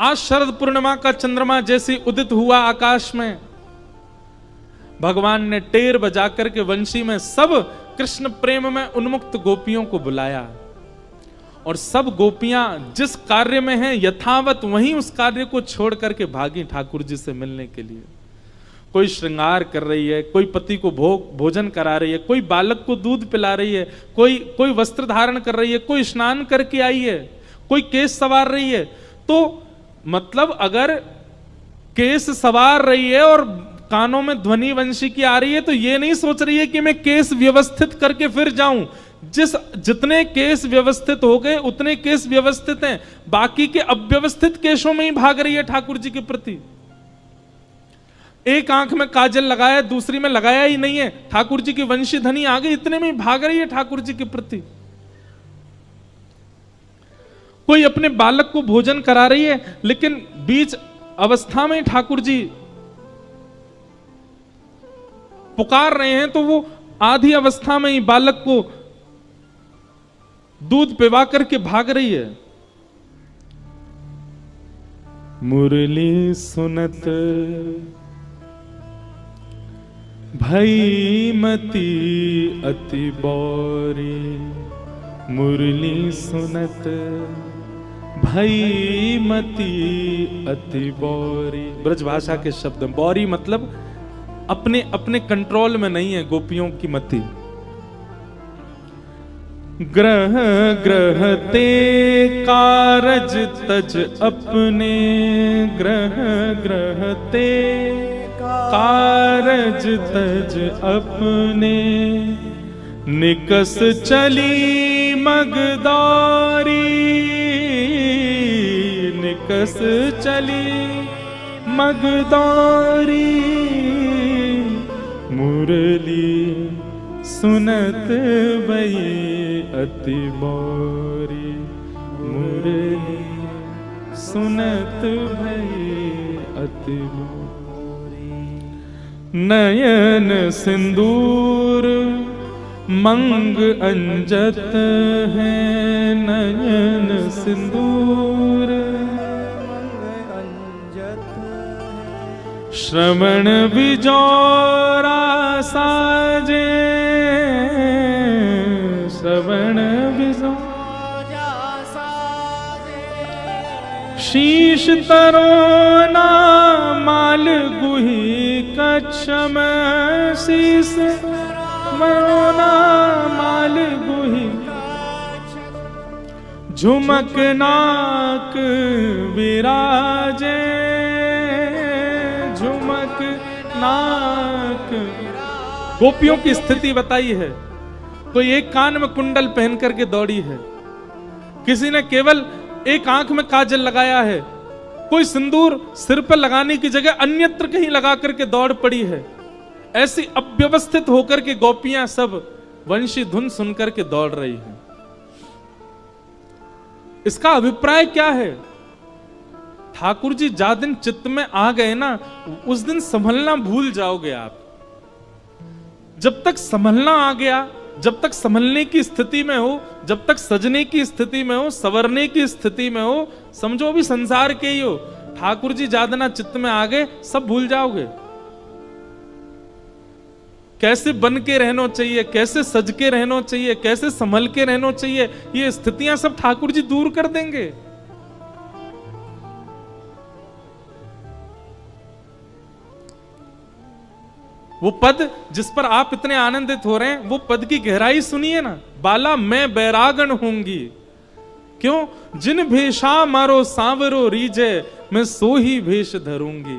आज शरद पूर्णिमा का चंद्रमा जैसे उदित हुआ आकाश में, भगवान ने टेर बजा करके वंशी में सब कृष्ण प्रेम में उन्मुक्त गोपियों को बुलाया, और सब गोपियां जिस कार्य में हैं यथावत वहीं उस कार्य को छोड़ करके भागी ठाकुर जी से मिलने के लिए। कोई श्रृंगार कर रही है, कोई पति को भोजन करा रही है, कोई बालक को दूध पिला रही है, कोई वस्त्र धारण कर रही है, कोई स्नान करके आई है, कोई केस संवार रही है। तो मतलब अगर केस संवार रही है और कानों में ध्वनि वंशी की आ रही है तो ये नहीं सोच रही है कि मैं केस व्यवस्थित करके फिर जाऊं। जितने केस व्यवस्थित हो गए उतने केस व्यवस्थित हैं, बाकी के अव्यवस्थित केसों में ही भाग रही है ठाकुर जी के प्रति। एक आंख में काजल लगाया, दूसरी में लगाया ही नहीं है, ठाकुर जी की वंशी धनी आ गई, इतने में भाग रही है ठाकुर जी के प्रति। कोई अपने बालक को भोजन करा रही है, लेकिन बीच अवस्था में ठाकुर जी पुकार रहे हैं तो वो आधी अवस्था में ही बालक को दूध पिवा करके भाग रही है। मुरली सुनत भई मती अति बौरी, मुरली सुनत भई मती अति बौरी। ब्रज भाषा के शब्द, बौरी मतलब अपने अपने कंट्रोल में नहीं है गोपियों की मति। ग्रह ग्रह ते कारज तज अपने, ग्रह ग्रह ते कारज तज अपने, निकस चली मगदारी, निकस चली मगदारी, मुरली सुनत भई अति बौरी, मुरली सुनत भई अति बौरी। नयन सिंदूर मंग अंजत है, नयन सिंदूर श्रवण बिजोरा साजे, श्रवण बिजोरा साजे, शीश तरोना माल गुही कच्छम, शीश मरोना माल गुही, झुमक नाक विराजे, झुमक नाक। गोपियों की स्थिति बताई है। कोई एक कान में कुंडल पहन करके दौड़ी है, किसी ने केवल एक आंख में काजल लगाया है, कोई सिंदूर सिर पर लगाने की जगह अन्यत्र कहीं लगा करके दौड़ पड़ी है। ऐसी अव्यवस्थित होकर के गोपियां सब वंशी धुन सुनकर के दौड़ रही हैं। इसका अभिप्राय क्या है? ठाकुर जी जा दिन चित्त में आ गए ना, उस दिन संभलना भूल जाओगे आप। जब तक संभलना आ गया, जब तक संभलने की स्थिति में हो, जब तक सजने की स्थिति में हो, संवरने की स्थिति में हो, समझो अभी संसार के ही हो, ठाकुर जी जादना चित्त में आ गए, सब भूल जाओगे। कैसे बन के रहना चाहिए, कैसे सज के रहना चाहिए, कैसे संभल के रहना चाहिए, ये स्थितियां सब ठाकुर जी दूर कर देंगे। वो पद जिस पर आप इतने आनंदित हो रहे हैं, वो पद की गहराई सुनिए ना। बाला मैं बैरागण होंगी, क्यों? जिन भेषा मारो सांवरो रीजे, मैं सो ही भेष धरूंगी।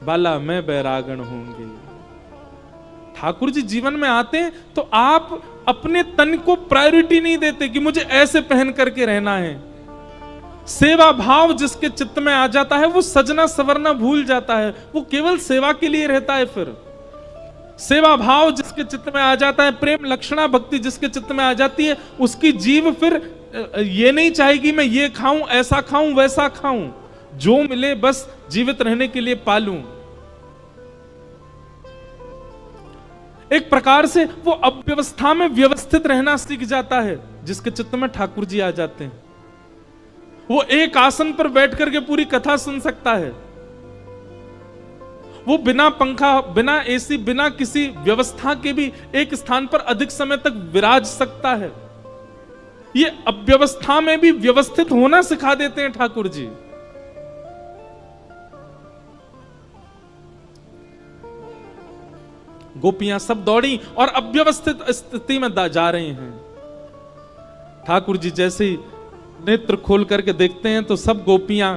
बाला मैं बैरागण होंगी। ठाकुर जी जीवन में आते हैं तो आप अपने तन को प्रायोरिटी नहीं देते कि मुझे ऐसे पहन करके रहना है। सेवा भाव जिसके चित्त में आ जाता है वो सजना सवरना भूल जाता है, वो केवल सेवा के लिए रहता है। फिर सेवा भाव जिसके चित्त में आ जाता है, प्रेम लक्षणा भक्ति जिसके चित्त में आ जाती है, उसकी जीव फिर ये नहीं चाहेगी मैं ये खाऊं, ऐसा खाऊं, वैसा खाऊं, जो मिले बस जीवित रहने के लिए पालूं। एक प्रकार से वो अव्यवस्था में व्यवस्थित रहना सीख जाता है जिसके चित्त में ठाकुर जी आ जाते हैं। वो एक आसन पर बैठ करके पूरी कथा सुन सकता है। वो बिना पंखा, बिना एसी, बिना किसी व्यवस्था के भी एक स्थान पर अधिक समय तक विराज सकता है। ये अव्यवस्था में भी व्यवस्थित होना सिखा देते हैं ठाकुर जी। गोपियां सब दौड़ी और अव्यवस्थित स्थिति में जा रही हैं। ठाकुर जी जैसे ही नेत्र खोल करके देखते हैं तो सब गोपियां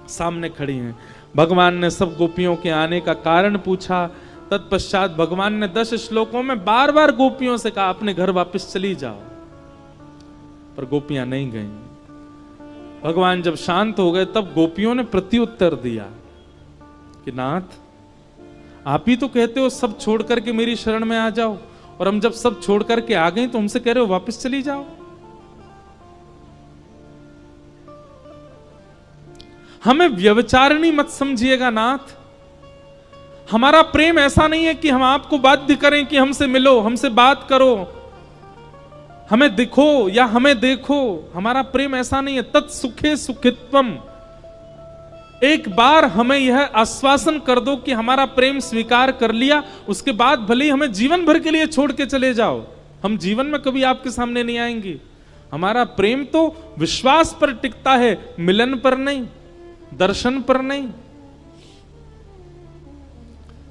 सामने खड़ी हैं। भगवान ने सब गोपियों के आने का कारण पूछा। तत्पश्चात भगवान ने 10 श्लोकों में बार बार गोपियों से कहा अपने घर वापस चली जाओ, पर गोपियां नहीं गईं। भगवान जब शांत हो गए तब गोपियों ने प्रत्युत्तर दिया कि नाथ, आप ही तो कहते हो सब छोड़ करके मेरी शरण में आ जाओ, और हम जब सब छोड़ करके आ गए तो हमसे कह रहे हो वापस चली जाओ। हमें व्यभिचारिणी मत समझिएगा नाथ। हमारा प्रेम ऐसा नहीं है कि हम आपको बाध्य करें कि हमसे मिलो, हमसे बात करो, हमें दिखो या हमें देखो। हमारा प्रेम ऐसा नहीं है। तत्सुखे सुखित्वम। एक बार हमें यह आश्वासन कर दो कि हमारा प्रेम स्वीकार कर लिया, उसके बाद भले ही हमें जीवन भर के लिए छोड़ के चले जाओ, हम जीवन में कभी आपके सामने नहीं आएंगे। हमारा प्रेम तो विश्वास पर टिकता है, मिलन पर नहीं, दर्शन पर नहीं।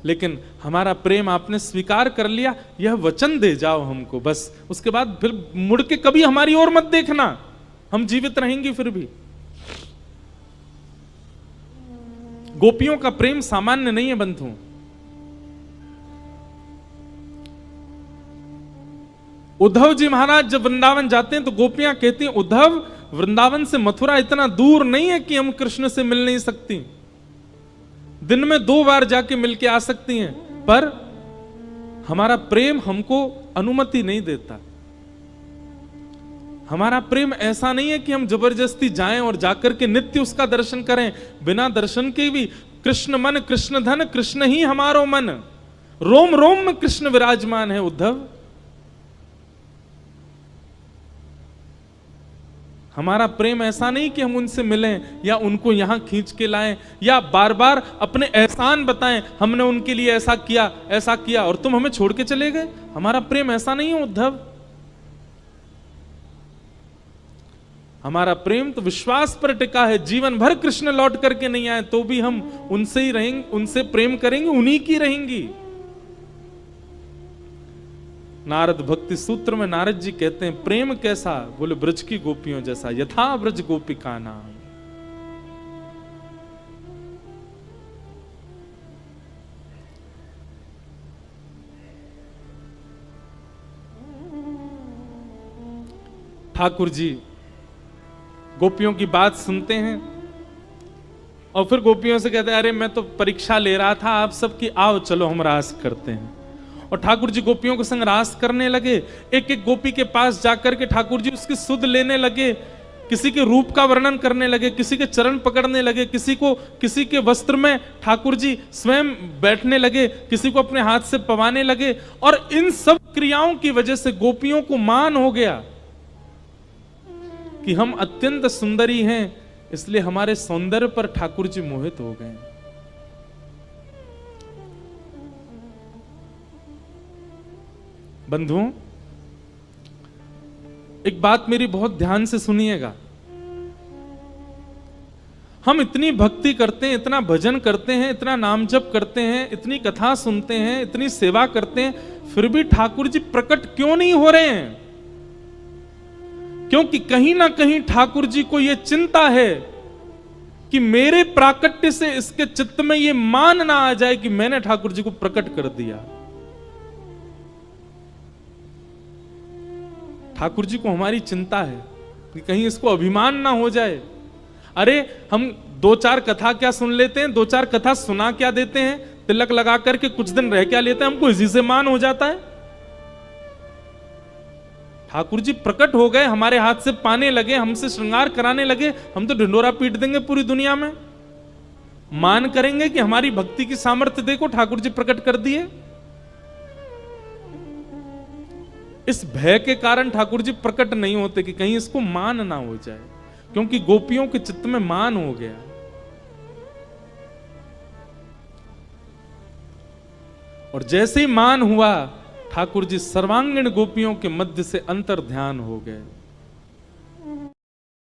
लेकिन हमारा प्रेम आपने स्वीकार कर लिया, यह वचन दे जाओ हमको, बस उसके बाद फिर मुड़ के कभी हमारी ओर मत देखना, हम जीवित रहेंगे फिर भी। गोपियों का प्रेम सामान्य नहीं है बंधु। उद्धव जी महाराज जब वृंदावन जाते हैं तो गोपियां कहती हैं, उद्धव, वृंदावन से मथुरा इतना दूर नहीं है कि हम कृष्ण से मिल नहीं सकती, दिन में 2 बार जाके मिल के आ सकती हैं, पर हमारा प्रेम हमको अनुमति नहीं देता। हमारा प्रेम ऐसा नहीं है कि हम जबरदस्ती जाएं और जाकर के नित्य उसका दर्शन करें। बिना दर्शन के भी कृष्ण मन, कृष्ण धन, कृष्ण ही हमारो मन, रोम रोम में कृष्ण विराजमान है। उद्धव, हमारा प्रेम ऐसा नहीं कि हम उनसे मिलें या उनको यहां खींच के लाएं या बार बार अपने एहसान बताएं, हमने उनके लिए ऐसा किया और तुम हमें छोड़ के चले गए। हमारा प्रेम ऐसा नहीं है उद्धव। हमारा प्रेम तो विश्वास पर टिका है। जीवन भर कृष्ण लौट करके नहीं आए तो भी हम उनसे ही रहेंगे, उनसे प्रेम करेंगे, उन्हीं की रहेंगी। नारद भक्ति सूत्र में नारद जी कहते हैं, प्रेम कैसा? बोले ब्रज की गोपियों जैसा, यथा ब्रज गोपिका नाम। ठाकुर जी गोपियों की बात सुनते हैं और फिर गोपियों से कहते हैं, अरे मैं तो परीक्षा ले रहा था आप सबकी, आओ चलो हम रास करते हैं। और ठाकुर जी गोपियों के संग रास करने लगे। एक एक गोपी के पास जाकर के ठाकुर जी उसकी सुध लेने लगे, किसी के रूप का वर्णन करने लगे, किसी के चरण पकड़ने लगे, किसी के वस्त्र में ठाकुर जी स्वयं बैठने लगे, किसी को अपने हाथ से पवाने लगे। और इन सब क्रियाओं की वजह से गोपियों को मान हो गया कि हम अत्यंत सुंदरी हैं, इसलिए हमारे सौंदर्य पर ठाकुर जी मोहित हो गए। बंधुओं, एक बात मेरी बहुत ध्यान से सुनिएगा। हम इतनी भक्ति करते हैं, इतना भजन करते हैं, इतना नाम जप करते हैं, इतनी कथा सुनते हैं, इतनी सेवा करते हैं, फिर भी ठाकुर जी प्रकट क्यों नहीं हो रहे हैं? क्योंकि कहीं ना कहीं ठाकुर जी को यह चिंता है कि मेरे प्राकट्य से इसके चित्त में यह मान ना आ जाए कि मैंने ठाकुर जी को प्रकट कर दिया। ठाकुर जी को हमारी चिंता है कि कहीं इसको अभिमान ना हो जाए। अरे हम 2-4 कथा क्या सुन लेते हैं, 2-4 कथा सुना क्या देते हैं, तिलक लगा करके कुछ दिन रह क्या लेते हैं, हमको इसी से मान हो जाता है। ठाकुर जी प्रकट हो गए, हमारे हाथ से पाने लगे, हमसे श्रृंगार कराने लगे, हम तो ढिंडोरा पीट देंगे पूरी दुनिया में। मान करेंगे कि हमारी भक्ति की सामर्थ्य देखो, ठाकुर जी प्रकट कर दिए। इस भय के कारण ठाकुर जी प्रकट नहीं होते कि कहीं इसको मान ना हो जाए, क्योंकि गोपियों के चित्त में मान हो गया। और जैसे ही मान हुआ, ठाकुर जी सर्वांगीण गोपियों के मध्य से अंतर ध्यान हो गए।